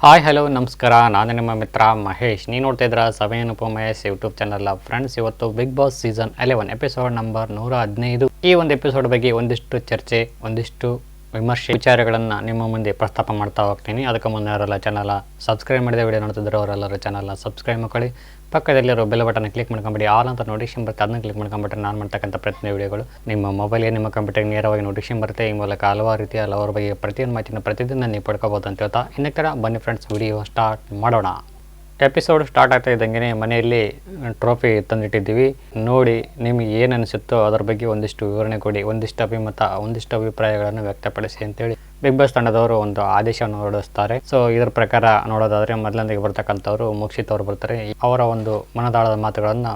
Hi hello ನಮಸ್ಕಾರ, ನಾನು ನಿಮ್ಮ ಮಿತ್ರ ಮಹೇಶ್. ನೀವು ನೋಡ್ತಾ ಇದ್ರ ಸಮಯನುಪ ಮಹೇಶ್ ಯೂಟ್ಯೂಬ್ ಚಾನಲ್. ಫ್ರೆಂಡ್ಸ್, ಇವತ್ತು Bigg Boss season 11 episode number 115. ಈ ಒಂದು ಎಪಿಸೋಡ್ ಬಗ್ಗೆ ಒಂದಿಷ್ಟು ಚರ್ಚೆ, ಒಂದಿಷ್ಟು ವಿಮರ್ಶೆ ವಿಚಾರಗಳನ್ನು ನಿಮ್ಮ ಮುಂದೆ ಪ್ರಸ್ತಾಪ ಮಾಡ್ತಾ ಹೋಗ್ತೀನಿ. ಅದಕ್ಕೆ ಮುಂದೆ ಅವರೆಲ್ಲ ಚಾನಲ್ ಸಬ್ಸ್ಕ್ರೈಬ್ ಮಾಡಿದ ವಿಡಿಯೋ ನೋಡ್ತಿದ್ರೆ ಅವರೆಲ್ಲರೂ ಚಾನಲ್ ಸಬ್ಸ್ಕ್ರೈಬ್ ಮಾಡ್ಕೊಳ್ಳಿ. ಪಕ್ಕದಲ್ಲಿರೋ ಬೆಲ್ ಬಟನ್ ಕ್ಲಿಕ್ ಮಾಡ್ಕೊಂಬಿಡಿ. ಆಲ್ ಅಂತ ನೋಟಿಫಿಕೇಶನ್ ಬರುತ್ತೆ, ಅದನ್ನ ಕ್ಲಿಕ್ ಮಾಡ್ಕೊಂಬಿಟ್ರೆ ನಾನು ಮಾಡ್ತಕ್ಕಂಥ ಪ್ರತಿಯೊಂದು ವಿಡಿಯೋಗಳು ನಿಮ್ಮ ಮೊಬೈಲ್ಗೆ, ನಿಮ್ಮ ಕಂಪ್ಯೂಟರ್ಗೆ ನೇರವಾಗಿ ನೋಟಿಫಿಕೇಶನ್ ಬರುತ್ತೆ. ಈ ಮೂಲಕ ಹಲವಾರು ರೀತಿಯ ಹಲವಾರು ಬಗ್ಗೆ ಪ್ರತಿಯೊಂದು ಮಾಹಿತಿನ ಪ್ರತಿದಿನ ನೀವು ಪಡ್ಕೋಬೋದು ಅಂತ ಹೇಳ್ತಾ ಇನ್ನೊಂದು ಬನ್ನಿ ಫ್ರೆಂಡ್ಸ್, ವಿಡಿಯೋ ಸ್ಟಾರ್ಟ್ ಮಾಡೋಣ. ಎಪಿಸೋಡ್ ಸ್ಟಾರ್ಟ್ ಆಗ್ತಾ ಇದ್ದಂಗೆ ಮನೆಯಲ್ಲಿ ಟ್ರೋಫಿ ತಂದಿಟ್ಟಿದ್ದೀವಿ. ನೋಡಿ ನಿಮಗೆ ಏನು ಅನಿಸುತ್ತೋ ಅದರ ಬಗ್ಗೆ ಒಂದಿಷ್ಟು ವಿವರಣೆ ಕೊಡಿ, ಒಂದಿಷ್ಟು ಅಭಿಮತ, ಒಂದಿಷ್ಟು ಅಭಿಪ್ರಾಯಗಳನ್ನು ವ್ಯಕ್ತಪಡಿಸಿ ಅಂತೇಳಿ ಬಿಗ್ ಬಾಸ್ ತಂಡದವರು ಒಂದು ಆದೇಶವನ್ನು ಹೊರಡಿಸ್ತಾರೆ. ಸೊ ಇದರ ಪ್ರಕಾರ ನೋಡೋದಾದರೆ ಮೊದಲನೇದಾಗಿ ಬರ್ತಕ್ಕಂಥವ್ರು ಮೋಕ್ಷಿತ್ ಅವರು ಬರ್ತಾರೆ. ಅವರ ಒಂದು ಮನದಾಳದ ಮಾತುಗಳನ್ನು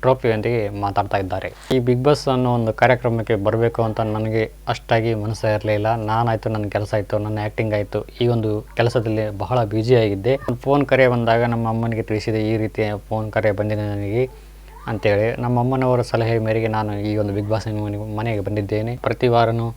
ಟ್ರೋಫಿಯೊಂದಿಗೆ ಮಾತಾಡ್ತಾ ಇದ್ದಾರೆ. ಈ ಬಿಗ್ ಬಾಸ್ ಅನ್ನೋ ಒಂದು ಕಾರ್ಯಕ್ರಮಕ್ಕೆ ಬರಬೇಕು ಅಂತ ನನಗೆ ಅಷ್ಟಾಗಿ ಮನಸ್ಸು ಇರಲಿಲ್ಲ. ನಾನಾಯಿತು, ನನ್ನ ಕೆಲಸ ಆಯಿತು, ನನ್ನ ಆ್ಯಕ್ಟಿಂಗ್ ಆಯಿತು, ಈ ಒಂದು ಕೆಲಸದಲ್ಲಿ ಬಹಳ ಬ್ಯುಸಿಯಾಗಿದ್ದೆ. ಫೋನ್ ಕರೆ ಬಂದಾಗ ನಮ್ಮ ಅಮ್ಮನಿಗೆ ತಿಳಿಸಿದೆ, ಈ ರೀತಿಯ ಫೋನ್ ಕರೆ ಬಂದಿದೆ ನನಗೆ ಅಂತೇಳಿ. ನಮ್ಮ ಅಮ್ಮನವರ ಸಲಹೆ ಮೇರೆಗೆ ನಾನು ಈ ಒಂದು ಬಿಗ್ ಬಾಸ್ ಮನೆಗೆ ಬಂದಿದ್ದೇನೆ. ಪ್ರತಿ ವಾರನೂ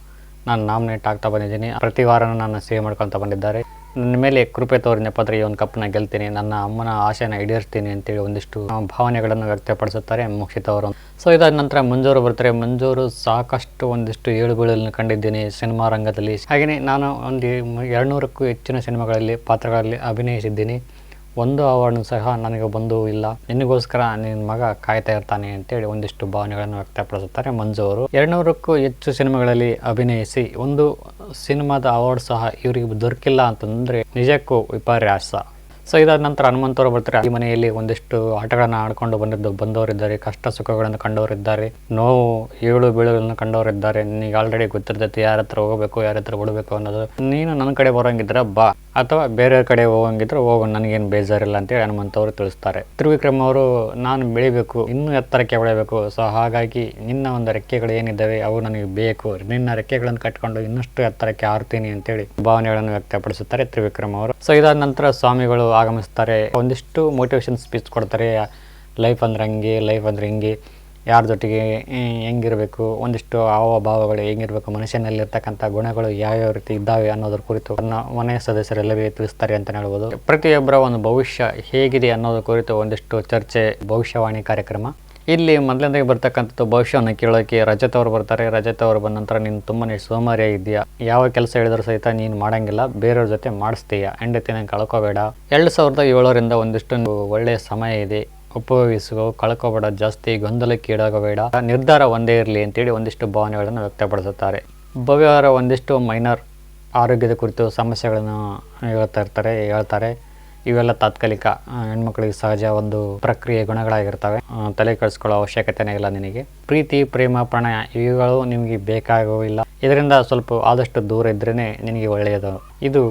ನಾನು ನಾಮಿನೇಟ್ ಆಗ್ತಾ ಬಂದಿದ್ದೀನಿ, ಪ್ರತಿ ವಾರನೂ ನಾನು ಸೇವ್ ಮಾಡ್ಕೊಳ್ತಾ ಬಂದಿದ್ದಾರೆ. ನನ್ನ ಮೇಲೆ ಕೃಪೆ ತೋರಿನಪ್ಪ ಈ ಒಂದು ಕಪ್ಪನ್ನ ಗೆಲ್ತೀನಿ, ನನ್ನ ಅಮ್ಮನ ಆಶೆನ ಈಡೇರಿಸ್ತೀನಿ ಅಂತೇಳಿ ಒಂದಿಷ್ಟು ಭಾವನೆಗಳನ್ನು ವ್ಯಕ್ತಪಡಿಸುತ್ತಾರೆ ಮೋಕ್ಷಿತ್ ಅವರು. ಸೊ ಇದಾದ ನಂತರ ಮಂಜೂರು ಬರ್ತಾರೆ. ಮಂಜೂರು ಸಾಕಷ್ಟು ಒಂದಿಷ್ಟು ಏಳುಬೀಳನ್ನು ಕಂಡಿದ್ದೀನಿ ಸಿನಿಮಾ ರಂಗದಲ್ಲಿ. ಹಾಗೆಯೇ ನಾನು ಒಂದು 200ಕ್ಕೂ ಹೆಚ್ಚಿನ ಸಿನಿಮಾಗಳಲ್ಲಿ ಪಾತ್ರಗಳಲ್ಲಿ ಅಭಿನಯಿಸಿದ್ದೀನಿ. ಒಂದು ಅವಾರ್ಡ್ನು ಸಹ ನನಗೆ ಬಂದೂ ಇಲ್ಲ. ನಿನಗೋಸ್ಕರ ನಿನ್ನ ಮಗ ಕಾಯ್ತಾ ಇರ್ತಾನೆ ಅಂತೇಳಿ ಒಂದಿಷ್ಟು ಭಾವನೆಗಳನ್ನು ವ್ಯಕ್ತಪಡಿಸುತ್ತಾರೆ ಮಂಜು ಅವರು. 200ಕ್ಕೂ ಹೆಚ್ಚು ಸಿನಿಮಾಗಳಲ್ಲಿ ಅಭಿನಯಿಸಿ ಒಂದು ಸಿನಿಮಾದ ಅವಾರ್ಡ್ ಸಹ ಇವರಿಗೆ ದೊರಕಿಲ್ಲ ಅಂತಂದರೆ ನಿಜಕ್ಕೂ ವಿಪರ್ಯಾಸ. ಸೊ ಇದಾದ ನಂತರ ಹನುಮಂತವರು ಬರ್ತಾರೆ. ಈ ಮನೆಯಲ್ಲಿ ಒಂದಿಷ್ಟು ಆಟಗಳನ್ನು ಆಡ್ಕೊಂಡು ಬಂದವರಿದ್ದಾರೆ, ಕಷ್ಟ ಸುಖಗಳನ್ನು ಕಂಡವರಿದ್ದಾರೆ, ನೋವು ಏಳು ಬೀಳುಗಳನ್ನು ಕಂಡವರಿದ್ದಾರೆ. ನಿನಗೆ ಆಲ್ರೆಡಿ ಗೊತ್ತಿರ್ತೈತಿ ಯಾರ ಹತ್ರ ಹೋಗಬೇಕು, ಯಾರ ಹತ್ರ ಬಿಡಬೇಕು ಅನ್ನೋದು. ನೀನು ನನ್ನ ಕಡೆ ಬರೋಂಗಿದ್ರೆ ಬಾ, ಅಥವಾ ಬೇರೆ ಕಡೆ ಹೋಗಂಗಿದ್ರೆ ಹೋಗು, ನನಗೇನು ಬೇಜಾರಿಲ್ಲ ಅಂತೇಳಿ ಹನುಮಂತ ಅವರು ತಿಳಿಸ್ತಾರೆ. ತ್ರಿವಿಕ್ರಮ್ ಅವರು, ನಾನು ಬೆಳಿಬೇಕು, ಇನ್ನೂ ಎತ್ತರಕ್ಕೆ ಬೆಳೆಯಬೇಕು, ಸೊ ಹಾಗಾಗಿ ನಿನ್ನ ಒಂದು ರೆಕ್ಕೆಗಳು ಏನಿದ್ದಾವೆ ಅವು ನನಗೆ ಬೇಕು, ನಿನ್ನ ರೆಕ್ಕೆಗಳನ್ನು ಕಟ್ಕೊಂಡು ಇನ್ನಷ್ಟು ಎತ್ತರಕ್ಕೆ ಹಾರ್ತೀನಿ ಅಂತೇಳಿ ಭಾವನೆಗಳನ್ನು ವ್ಯಕ್ತಪಡಿಸುತ್ತಾರೆ ತ್ರಿವಿಕ್ರಮ್ ಅವರು. ಸೊ ಇದಾದ ನಂತರ ಸ್ವಾಮಿಗಳು ಆಗಮಿಸ್ತಾರೆ. ಒಂದಿಷ್ಟು ಮೋಟಿವೇಶನ್ ಸ್ಪೀಚ್ ಕೊಡ್ತಾರೆ. ಲೈಫ್ ಅಂದ್ರೆ ಹಂಗೆ, ಲೈಫ್ ಅಂದ್ರೆ ಹಿಂಗೆ, ಯಾರ ಜೊತೆಗೆ ಹೆಂಗಿರಬೇಕು, ಒಂದಿಷ್ಟು ಹಾವಭಾವಗಳು ಹೆಂಗಿರಬೇಕು, ಮನುಷ್ಯನಲ್ಲಿರ್ತಕ್ಕಂಥ ಗುಣಗಳು ಯಾವ್ಯಾವ ರೀತಿ ಇದ್ದಾವೆ ಅನ್ನೋದ್ರ ಕುರಿತು ಮನೆಯ ಸದಸ್ಯರೆಲ್ಲರಿಗೆ ತಿಳಿಸ್ತಾರೆ ಅಂತ ಹೇಳ್ಬೋದು. ಪ್ರತಿಯೊಬ್ಬರ ಒಂದು ಭವಿಷ್ಯ ಹೇಗಿದೆ ಅನ್ನೋದ್ರ ಕುರಿತು ಒಂದಿಷ್ಟು ಚರ್ಚೆ, ಭವಿಷ್ಯವಾಣಿ ಕಾರ್ಯಕ್ರಮ. ಇಲ್ಲಿ ಮೊದಲನೇದಾಗಿ ಬರ್ತಕ್ಕಂಥದ್ದು ಭವಿಷ್ಯವನ್ನು ಕೇಳೋಕ್ಕೆ ರಜತ್ ಅವರು ಬರ್ತಾರೆ. ರಜತ್ ಅವರು ಬಂದ ನಂತರ ನೀನು ತುಂಬಾ ಸೋಮಾರಿಯಾಗಿದ್ದೀಯಾ, ಯಾವ ಕೆಲಸ ಹೇಳಿದ್ರು ಸಹಿತ ನೀನು ಮಾಡಂಗಿಲ್ಲ, ಬೇರೆಯವ್ರ ಜೊತೆ ಮಾಡಿಸ್ತೀಯ, ಹೆಂಡತಿನ ಕಳ್ಕೋಬೇಡ, 2007ರಿಂದ ಒಂದಿಷ್ಟು ಒಳ್ಳೆಯ ಸಮಯ ಇದೆ, ಉಪಯೋಗಿಸೋ, ಕಳ್ಕೋಬೇಡ, ಜಾಸ್ತಿ ಗೊಂದಲಕ್ಕೆ ಈಡಾಗಬೇಡ, ನಿರ್ಧಾರ ಒಂದೇ ಇರಲಿ ಅಂತೇಳಿ ಒಂದಿಷ್ಟು ಭಾವನೆಗಳನ್ನು ವ್ಯಕ್ತಪಡಿಸುತ್ತಾರೆ. ಭವ್ಯವರ ಒಂದಿಷ್ಟು ಮೈನರ್ ಆರೋಗ್ಯದ ಕುರಿತು ಸಮಸ್ಯೆಗಳನ್ನು ಹೇಳ್ತಾರೆ. ಇವೆಲ್ಲ ತಾತ್ಕಾಲಿಕ, ಹೆಣ್ಮಕ್ಳಿಗೆ ಸಹಜ ಒಂದು ಪ್ರಕ್ರಿಯೆ, ಗುಣಗಳಾಗಿರ್ತವೆ, ತಲೆ ಕೆಡಿಸ್ಕೊಳ್ಳೋ ಅವಶ್ಯಕತೆನೇ ಇಲ್ಲ ನಿನಗೆ. ಪ್ರೀತಿ, ಪ್ರೇಮ, ಪ್ರಣಯ ಇವುಗಳು ನಿಮಗೆ ಬೇಕಾಗೋವಿಲ್ಲ, ಇದರಿಂದ ಸ್ವಲ್ಪ ಆದಷ್ಟು ದೂರ ಇದ್ರೇ ನಿನಗೆ ಒಳ್ಳೆಯದು. ಇದು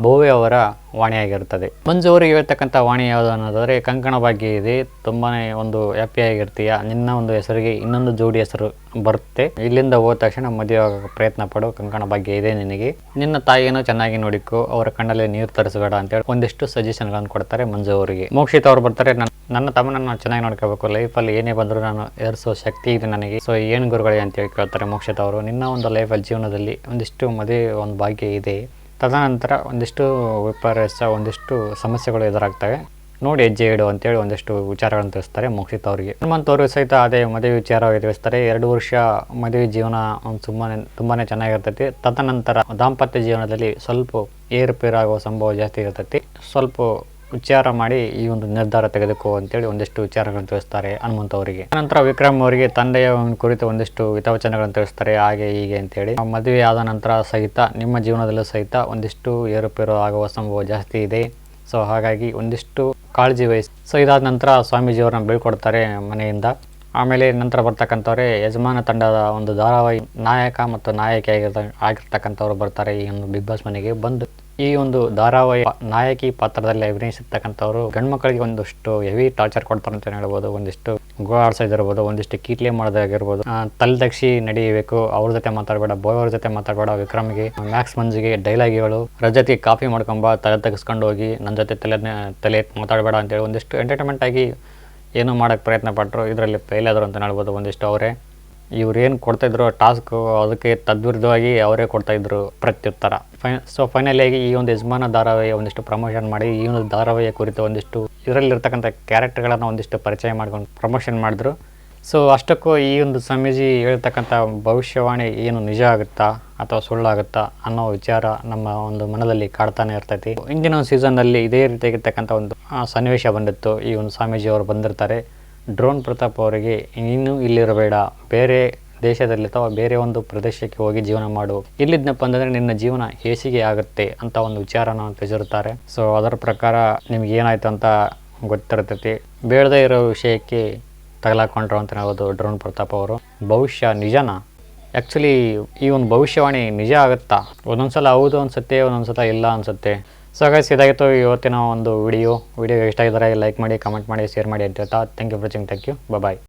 ಭವ್ಯ ಅವರ ವಾಣಿಯಾಗಿರ್ತದೆ. ಮಂಜು ಅವರಿಗೆ ಹೇಳ್ತಕ್ಕಂಥ ವಾಣಿ ಯಾವುದು ಅನ್ನೋದಾದರೆ, ಕಂಕಣ ಭಾಗ್ಯ ಇದೆ, ತುಂಬಾ ಒಂದು ಹ್ಯಾಪಿಯಾಗಿರ್ತೀಯ, ನಿನ್ನ ಒಂದು ಹೆಸರಿಗೆ ಇನ್ನೊಂದು ಜೋಡಿ ಹೆಸರು ಬರುತ್ತೆ, ಇಲ್ಲಿಂದ ಹೋದ ತಕ್ಷಣ ಮದುವೆ ಆಗೋಕ್ಕೆ ಪ್ರಯತ್ನ ಪಡು, ಕಂಕಣ ಭಾಗ್ಯ ಇದೆ ನಿನಗೆ, ನಿನ್ನ ತಾಯಿಯನ್ನು ಚೆನ್ನಾಗಿ ನೋಡಿಕೊ, ಅವರ ಕಣ್ಣಲ್ಲಿ ನೀರು ತರಿಸಬೇಡ ಅಂತೇಳಿ ಒಂದಿಷ್ಟು ಸಜೆಷನ್ಗಳನ್ನು ಕೊಡ್ತಾರೆ ಮಂಜು ಅವರಿಗೆ. ಮೋಕ್ಷಿತ್ ಅವರು ಬರ್ತಾರೆ. ನನ್ನ ತಮ್ಮನನ್ನು ಚೆನ್ನಾಗಿ ನೋಡ್ಕೋಬೇಕು, ಲೈಫಲ್ಲಿ ಏನೇ ಬಂದರೂ ನಾನು ಎದುರಿಸೋ ಶಕ್ತಿ ಇದೆ ನನಗೆ, ಸೊ ಏನು ಗುರುಗಳೇ ಅಂತೇಳಿ ಕೇಳ್ತಾರೆ ಮೋಕ್ಷಿತ್ ಅವರು. ನಿನ್ನ ಒಂದು ಲೈಫಲ್ಲಿ ಜೀವನದಲ್ಲಿ ಒಂದಿಷ್ಟು ಮದುವೆ ಒಂದು ಭಾಗ್ಯ ಇದೆ, ತದನಂತರ ಒಂದಿಷ್ಟು ವಿಪರ್ಯಾಸ, ಒಂದಿಷ್ಟು ಸಮಸ್ಯೆಗಳು ಎದುರಾಗ್ತವೆ, ನೋಡಿ ಹೆಜ್ಜೆ ಇಡು ಅಂತೇಳಿ ಒಂದಿಷ್ಟು ವಿಚಾರಗಳನ್ನು ತಿಳಿಸ್ತಾರೆ ಮೋಕ್ಷಿತ್ ಅವರಿಗೆ. ಹನುಮಂತ್ ಅವರು ಸಹಿತ ಅದೇ ಮದುವೆ ವಿಚಾರವಾಗಿ ತಿಳಿಸ್ತಾರೆ. 2 ವರ್ಷ ಮದುವೆ ಜೀವನ ತುಂಬಾ ಚೆನ್ನಾಗಿರ್ತೈತಿ. ತದನಂತರ ದಾಂಪತ್ಯ ಜೀವನದಲ್ಲಿ ಸ್ವಲ್ಪ ಏರುಪೇರಾಗುವ ಸಂಭವ ಜಾಸ್ತಿ ಇರ್ತೈತಿ, ಸ್ವಲ್ಪ ವಿಚಾರ ಮಾಡಿ ಈ ಒಂದು ನಿರ್ಧಾರ ತೆಗೆದುಕೋ ಅಂತೇಳಿ ಒಂದಿಷ್ಟು ವಿಚಾರಗಳನ್ನು ತಿಳಿಸ್ತಾರೆ ಹನುಮಂತ್ ಅವರಿಗೆ. ನಂತರ ವಿಕ್ರಮ್ ಅವರಿಗೆ ತಂದೆಯ ಕುರಿತು ಒಂದಿಷ್ಟು ಹಿತವಚನಗಳನ್ನು ತಿಳಿಸ್ತಾರೆ, ಹಾಗೆ ಹೀಗೆ ಅಂತೇಳಿ. ಮದುವೆ ಆದ ನಂತರ ಸಹಿತ ನಿಮ್ಮ ಜೀವನದಲ್ಲೂ ಸಹಿತ ಒಂದಿಷ್ಟು ಏರುಪೇರು ಆಗುವ ಸಂಭವ ಜಾಸ್ತಿ ಇದೆ, ಸೊ ಹಾಗಾಗಿ ಒಂದಿಷ್ಟು ಕಾಳಜಿ ವಹಿಸಿ. ಸೊ ಇದಾದ ನಂತರ ಸ್ವಾಮೀಜಿಯವ್ರನ್ನ ಬೀಳ್ಕೊಡ್ತಾರೆ ಮನೆಯಿಂದ. ಆಮೇಲೆ ನಂತರ ಬರ್ತಕ್ಕಂಥವ್ರೆ ಯಜಮಾನ ತಂಡದ ಒಂದು ಧಾರಾವಾಹಿ ನಾಯಕ ಮತ್ತು ನಾಯಕಿ ಆಗಿರ್ತಕ್ಕಂಥವ್ರು ಬರ್ತಾರೆ ಈ ಒಂದು ಬಿಗ್ ಬಾಸ್ ಮನೆಗೆ. ಬಂದು ಈ ಒಂದು ಧಾರಾವಾಹಿ ನಾಯಕಿ ಪಾತ್ರದಲ್ಲಿ ಅಭಿನಯಿಸಿರ್ತಕ್ಕಂಥವ್ರು ಗಂಡ್ಮಕ್ಳಿಗೆ ಒಂದಿಷ್ಟು ಹೆವಿ ಟಾರ್ಚರ್ ಕೊಡ್ತಾರೆ ಅಂತ ಹೇಳ್ಬೋದು. ಒಂದಿಷ್ಟು ಗೋಳಾಡ್ಸೋದಿರ್ಬೋದು, ಒಂದಿಷ್ಟು ಕೀಟ್ಲೆ ಮಾಡೋದಾಗಿರ್ಬೋದು, ತಲೆ ತಗ್ಸಿ ನಡಿಬೇಕು, ಅವ್ರ ಜೊತೆ ಮಾತಾಡಬೇಡ, ಅವ್ರ ಜೊತೆ ಮಾತಾಡಬೇಡ, ವಿಕ್ರಮ್ಗೆ, ಮ್ಯಾಕ್ಸ್ ಮಂಜಿಗೆ ಡೈಲಾಗ್ಗಳು, ರಜತ್ಗೆ ಕಾಫಿ ಮಾಡ್ಕೊಂಬ, ತಲೆ ತೆಗೆಸ್ಕೊಂಡು ಹೋಗಿ ನನ್ನ ಜೊತೆ ತಲೆ ಮಾತಾಡಬೇಡ ಅಂತೇಳಿ ಒಂದಿಷ್ಟು ಎಂಟರ್ಟೈನ್ಮೆಂಟ್ ಆಗಿ ಏನೋ ಮಾಡೋಕ್ಕೆ ಪ್ರಯತ್ನ ಪಟ್ಟರು, ಇದರಲ್ಲಿ ಫೇಲ್ ಆದರು ಅಂತ ಹೇಳ್ಬೋದು ಒಂದಿಷ್ಟು ಅವರೇ. ಇವ್ರೇನು ಕೊಡ್ತಾಯಿದ್ರು ಟಾಸ್ಕ್ ಅದಕ್ಕೆ ತದ್ವಿರುದ್ಧವಾಗಿ ಅವರೇ ಕೊಡ್ತಾಯಿದ್ರು ಪ್ರತ್ಯುತ್ತರ. ಫೈನಲಿಯಾಗಿ ಈ ಒಂದು ಯಜಮಾನ ಧಾರಾವಾಹಿಯ ಒಂದಿಷ್ಟು ಪ್ರಮೋಷನ್ ಮಾಡಿ ಈ ಒಂದು ಧಾರಾವಾಹಿಯ ಕುರಿತು ಒಂದಿಷ್ಟು ಇದರಲ್ಲಿರ್ತಕ್ಕಂಥ ಕ್ಯಾರೆಕ್ಟರ್ಗಳನ್ನು ಒಂದಿಷ್ಟು ಪರಿಚಯ ಮಾಡ್ಕೊಂಡು ಪ್ರಮೋಷನ್ ಮಾಡಿದ್ರು. ಸೊ ಅಷ್ಟಕ್ಕೂ ಈ ಒಂದು ಸ್ವಾಮೀಜಿ ಹೇಳ್ತಕ್ಕಂಥ ಭವಿಷ್ಯವಾಣಿ ಏನು ನಿಜ ಆಗುತ್ತಾ ಅಥವಾ ಸುಳ್ಳಾಗುತ್ತಾ ಅನ್ನೋ ವಿಚಾರ ನಮ್ಮ ಒಂದು ಮನದಲ್ಲಿ ಕಾಡ್ತಾನೆ ಇರ್ತೈತಿ. ಇಂದಿನ ಸೀಸನ್ನಲ್ಲಿ ಇದೇ ರೀತಿಯಾಗಿರ್ತಕ್ಕಂಥ ಒಂದು ಸನ್ನಿವೇಶ ಬಂದಿತ್ತು. ಈ ಒಂದು ಸ್ವಾಮೀಜಿ ಅವರು ಬಂದಿರ್ತಾರೆ. ಡ್ರೋನ್ ಪ್ರತಾಪ್ ಅವರಿಗೆ ನೀನು ಇಲ್ಲಿರಬೇಡ, ಬೇರೆ ದೇಶದಲ್ಲಿ ಅಥವಾ ಬೇರೆ ಒಂದು ಪ್ರದೇಶಕ್ಕೆ ಹೋಗಿ ಜೀವನ ಮಾಡು, ಇಲ್ಲಿದ್ನಪ್ಪ ಅಂತಂದರೆ ನಿನ್ನ ಜೀವನ ಹೇಸಿಗೆ ಆಗುತ್ತೆ ಅಂತ ಒಂದು ವಿಚಾರನ ತಿಳಿಸಿರ್ತಾರೆ. ಸೊ ಅದರ ಪ್ರಕಾರ ನಿಮ್ಗೆ ಏನಾಯ್ತು ಅಂತ ಗೊತ್ತಿರ್ತೈತಿ. ಬೇಡದೇ ಇರೋ ವಿಷಯಕ್ಕೆ ತಗಲಾಕೊಂಡ್ರು ಅಂತ ಹೇಳ್ಬೋದು ಡ್ರೋನ್ ಪ್ರತಾಪ್ ಅವರು. ಭವಿಷ್ಯ ನಿಜನಾ? ಆ್ಯಕ್ಚುಲಿ ಈ ಒಂದು ಭವಿಷ್ಯವಾಣಿ ನಿಜ ಆಗುತ್ತಾ? ಒಂದೊಂದ್ಸಲ ಹೌದು ಅನಿಸುತ್ತೆ, ಒಂದೊಂದ್ಸಲ ಇಲ್ಲ ಅನಿಸುತ್ತೆ. ಸೊ ಗೈಸ್, ಇದಾಗಿತ್ತು ಇವತ್ತಿನ ಒಂದು ವಿಡಿಯೋ ಇಷ್ಟ ಆಗಿದ್ದರೆ ಲೈಕ್ ಮಾಡಿ, ಕಮೆಂಟ್ ಮಾಡಿ, ಶೇರ್ ಮಾಡಿ ಅಂತ ಹೇಳ್ತಾ thank you for watching. Thank you. Bye.